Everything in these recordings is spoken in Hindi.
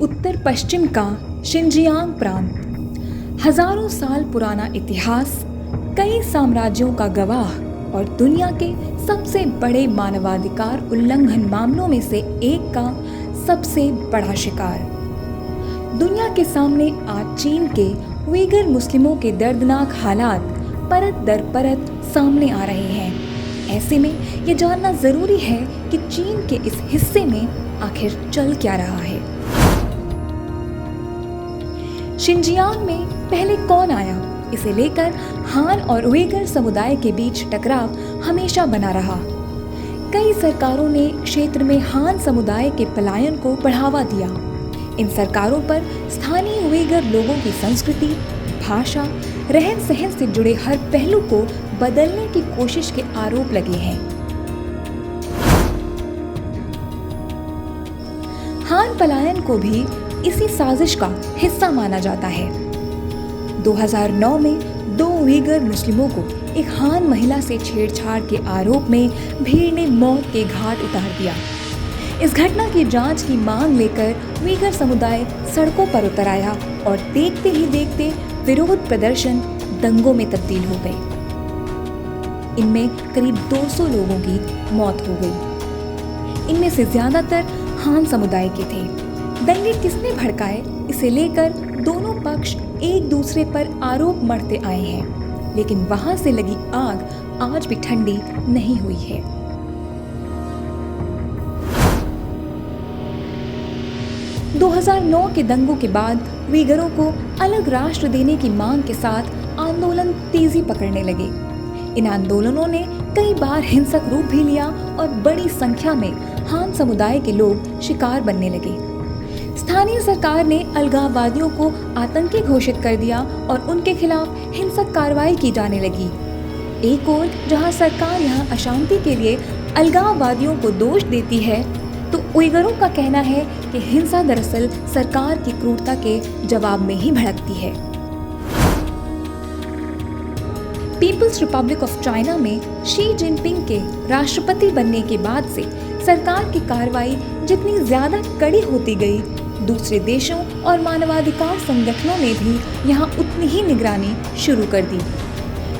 उत्तर पश्चिम का शिनजियांग प्रांत हजारों साल पुराना इतिहास, कई साम्राज्यों का गवाह और दुनिया के सबसे बड़े मानवाधिकार उल्लंघन मामलों में से एक का सबसे बड़ा शिकार। दुनिया के सामने आज चीन के उइगर मुस्लिमों के दर्दनाक हालात परत दर परत सामने आ रहे हैं। ऐसे में ये जानना जरूरी है कि चीन के इस हिस्से में आखिर चल क्या रहा है। शिनजियांग में पहले कौन आया, इसे लेकर हान और उइगर समुदाय के बीच टकराव हमेशा बना रहा। कई सरकारों ने क्षेत्र में हान समुदाय के पलायन को बढ़ावा दिया। इन सरकारों पर स्थानीय उइगर लोगों की संस्कृति, भाषा, रहन सहन से जुड़े हर पहलू को बदलने की कोशिश के आरोप लगे हैं। हान पलायन को भी इसी साजिश का हिस्सा माना जाता है। 2009 में 2 उइगर मुस्लिमों को एक हान महिला से छेड़छाड़ के आरोप में भीड़ ने मौत के घाट उतार दिया। इस घटना की जांच की मांग लेकर उइगर समुदाय सड़कों पर उतर आया और देखते ही देखते विरोध प्रदर्शन दंगों में तब्दील हो गए। इनमें करीब 200 लोगों की मौत हो गई। इनमें से ज्यादातर हान समुदाय के थे। दंगे किसने भड़काए, इसे लेकर दोनों पक्ष एक दूसरे पर आरोप मढ़ते आए हैं, लेकिन वहां से लगी आग आज भी ठंडी नहीं हुई है। – 2009 के दंगों के बाद उइगरों को अलग राष्ट्र देने की मांग के साथ आंदोलन तेजी पकड़ने लगे। इन आंदोलनों ने कई बार हिंसक रूप भी लिया और बड़ी संख्या में हान समुदाय के लोग शिकार बनने लगे। स्थानीय सरकार ने अलगाववादियों को आतंकी घोषित कर दिया और उनके खिलाफ हिंसक कार्रवाई की जाने लगी। एक ओर जहां सरकार यहां अशांति के लिए अलगाववादियों को दोष देती है, तो उइगरों का कहना है कि हिंसा दरअसल सरकार की क्रूरता के जवाब में ही भड़कती है। पीपल्स रिपब्लिक ऑफ चाइना में शी जिनपिंग के राष्ट्रपति बनने के बाद से सरकार की कार्रवाई जितनी ज्यादा कड़ी होती गई, दूसरे देशों और मानवाधिकार संगठनों ने भी यहाँ उतनी ही निगरानी शुरू कर दी।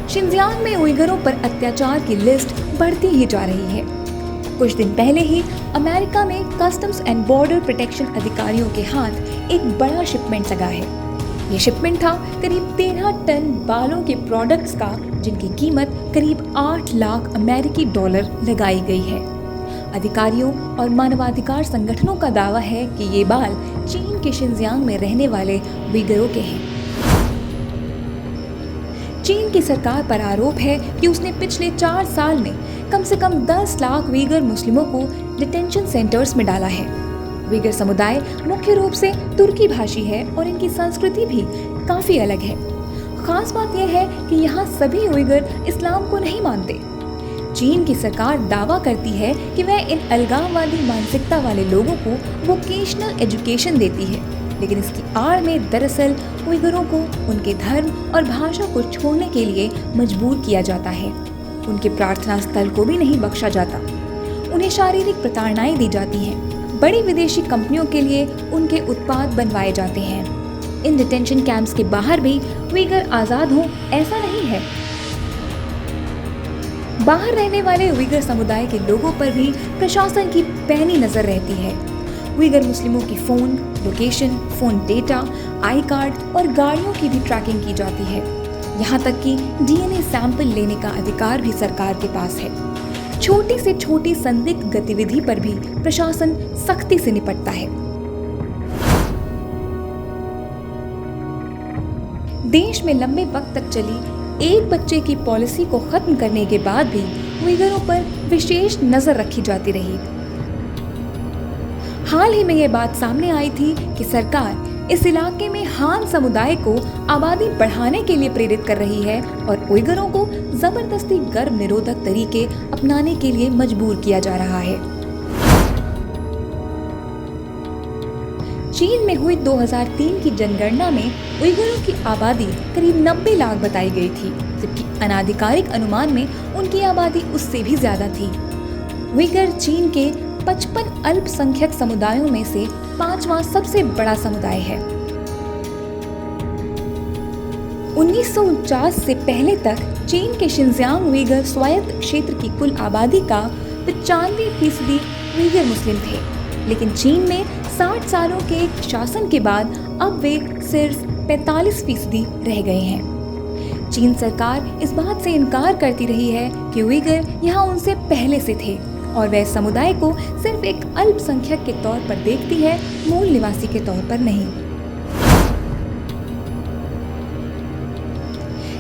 शिनजियांग में उइगरों पर अत्याचार की लिस्ट बढ़ती ही जा रही है। कुछ दिन पहले ही अमेरिका में कस्टम्स एंड बॉर्डर प्रोटेक्शन अधिकारियों के हाथ एक बड़ा शिपमेंट लगा है। ये शिपमेंट था करीब 13 टन बालों के प्रोडक्ट्स का, जिनकी कीमत करीब 8 लाख अमेरिकी डॉलर लगाई गई है। अधिकारियों और मानवाधिकार संगठनों का दावा है कि ये बाल चीन के शिनजियांग में रहने वाले उइगरों के हैं। चीन की सरकार पर आरोप है कि उसने पिछले 4 साल में कम से कम 10 लाख उइगर मुस्लिमों को डिटेंशन सेंटर्स में डाला है। उइगर समुदाय मुख्य रूप से तुर्की भाषी है और इनकी संस्कृति भी काफी अलग है। खास बात यह है कि यहाँ सभी उइगर इस्लाम को नहीं मानते। चीन की सरकार दावा करती है कि वह इन अलगाववादी मानसिकता वाले लोगों को वोकेशनल एजुकेशन देती है, लेकिन इसकी आड़ में दरअसल उइगरों को उनके धर्म और भाषा को छोड़ने के लिए मजबूर किया जाता है। उनके प्रार्थना स्थल को भी नहीं बख्शा जाता। उन्हें शारीरिक प्रताड़नाएं दी जाती हैं। बड़ी विदेशी कंपनियों के लिए उनके उत्पाद बनवाए जाते हैं। इन डिटेंशन कैंप्स के बाहर भी उइगर आजाद हों, ऐसा नहीं है। बाहर रहने वाले उइगर समुदाय के लोगों पर भी प्रशासन की पैनी नजर रहती है। उइगर मुस्लिमों की phone location, phone data, I card और गाड़ियों की भी ट्रैकिंग की जाती है। यहाँ तक कि डीएनए सैंपल लेने का अधिकार भी सरकार के पास है। छोटी से छोटी संदिग्ध गतिविधि पर भी प्रशासन सख्ती से निपटता है। देश में लंबे वक्त तक चली एक बच्चे की पॉलिसी को खत्म करने के बाद भी उइगरों पर विशेष नजर रखी जाती रही। हाल ही में यह बात सामने आई थी कि सरकार इस इलाके में हान समुदाय को आबादी बढ़ाने के लिए प्रेरित कर रही है और उइगरों को जबरदस्ती गर्भ निरोधक तरीके अपनाने के लिए मजबूर किया जा रहा है। चीन में हुई 2003 की जनगणना में उइगरों की आबादी करीब 90 लाख बताई गई थी, जबकि अनाधिकारिक अनुमान में उनकी आबादी उससे भी ज्यादा थी। उइगर चीन के 55 अल्पसंख्यक समुदायों में से 5वां सबसे बड़ा समुदाय है। 1949 से पहले तक चीन के शिनजियांग उइगर स्वायत्त क्षेत्र की कुल आबादी का 95% उइगर मुस्लिम थे, लेकिन चीन में 60 सालों के शासन के बाद अब वे सिर्फ 45% रह गए हैं। चीन सरकार इस बात से इनकार करती रही है कि उइगर यहाँ उनसे पहले से थे और वह समुदाय को सिर्फ एक अल्पसंख्यक के तौर पर देखती है, मूल निवासी के तौर पर नहीं।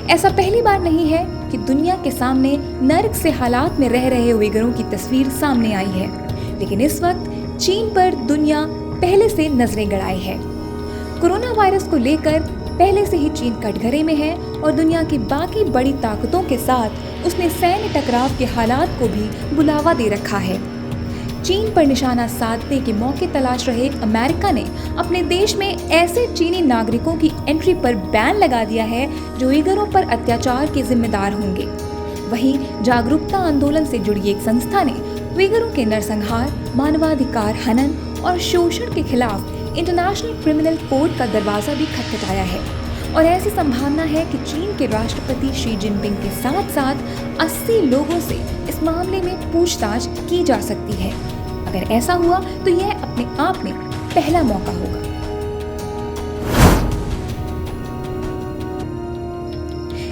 ऐसा पहली बार नहीं है कि दुनिया के सामने नर्क से हालात में रह रहे उइगरों की तस्वीर सामने आई है, लेकिन इस वक्त चीन पर दुनिया पहले से नजरें गड़ाए है। कोरोना वायरस को लेकर पहले से ही चीन कटघरे में है और दुनिया की बाकी बड़ी ताकतों के साथ उसने सैन्य टकराव के हालात को भी बुलावा दे रखा है। चीन पर निशाना साधने के मौके तलाश रहे अमेरिका ने अपने देश में ऐसे चीनी नागरिकों की एंट्री पर बैन लगा दिया है जो उइगरों पर अत्याचार के जिम्मेदार होंगे। वहीं जागरूकता आंदोलन से जुड़ी एक संस्था ने उइगरों के नरसंहार, मानवाधिकार हनन और शोषण के खिलाफ इंटरनेशनल क्रिमिनल कोर्ट का दरवाजा भी खटखटाया है और ऐसी संभावना है कि चीन के राष्ट्रपति शी जिनपिंग के साथ साथ 80 लोगों से इस मामले में पूछताछ की जा सकती है। अगर ऐसा हुआ तो यह अपने आप में पहला मौका होगा।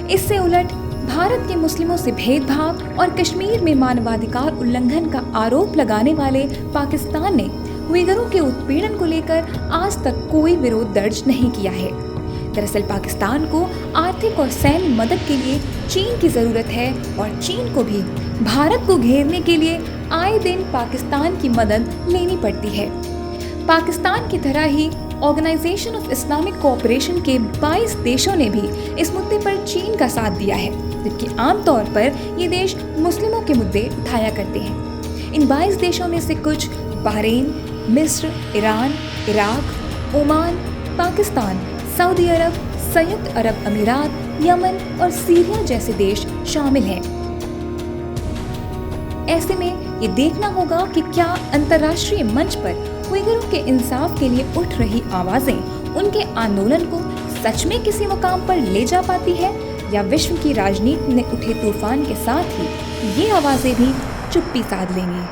इससे उलट भारत के मुस्लिमों से भेदभाव और कश्मीर में मानवाधिकार उल्लंघन का आरोप लगाने वाले पाकिस्तान ने उइगरों के उत्पीड़न को लेकर आज तक कोई विरोध दर्ज नहीं किया है। दरअसल पाकिस्तान को आर्थिक और सैन्य मदद के लिए चीन की जरूरत है और चीन को भी भारत को घेरने के लिए आए दिन पाकिस्तान की मदद लेनी पड़ती है। पाकिस्तान की तरह ही ऑर्गेनाइजेशन ऑफ इस्लामिक कोऑपरेशन के 22 देशों ने भी इस मुद्दे पर चीन का साथ दिया है, जबकि आमतौर पर ये देश मुस्लिमों के मुद्दे उठाया करते हैं। इन 22 देशों में से कुछ बहरीन, मिस्र, Iran, Iraq, Oman, Pakistan, Saudi Arab, संयुक्त अरब अमीरात, यमन और सीरिया जैसे देश शामिल हैं। ऐसे में ये देखना होगा कि क्या अंतर्राष्ट्रीय मंच पर उइगरों के इंसाफ के लिए उठ रही आवाजें उनके आंदोलन को सच में किसी मुकाम पर ले जा पाती है या विश्व की राजनीति में उठे तूफान के साथ ही ये आवाजें भी चुप्पी साध लेंगी।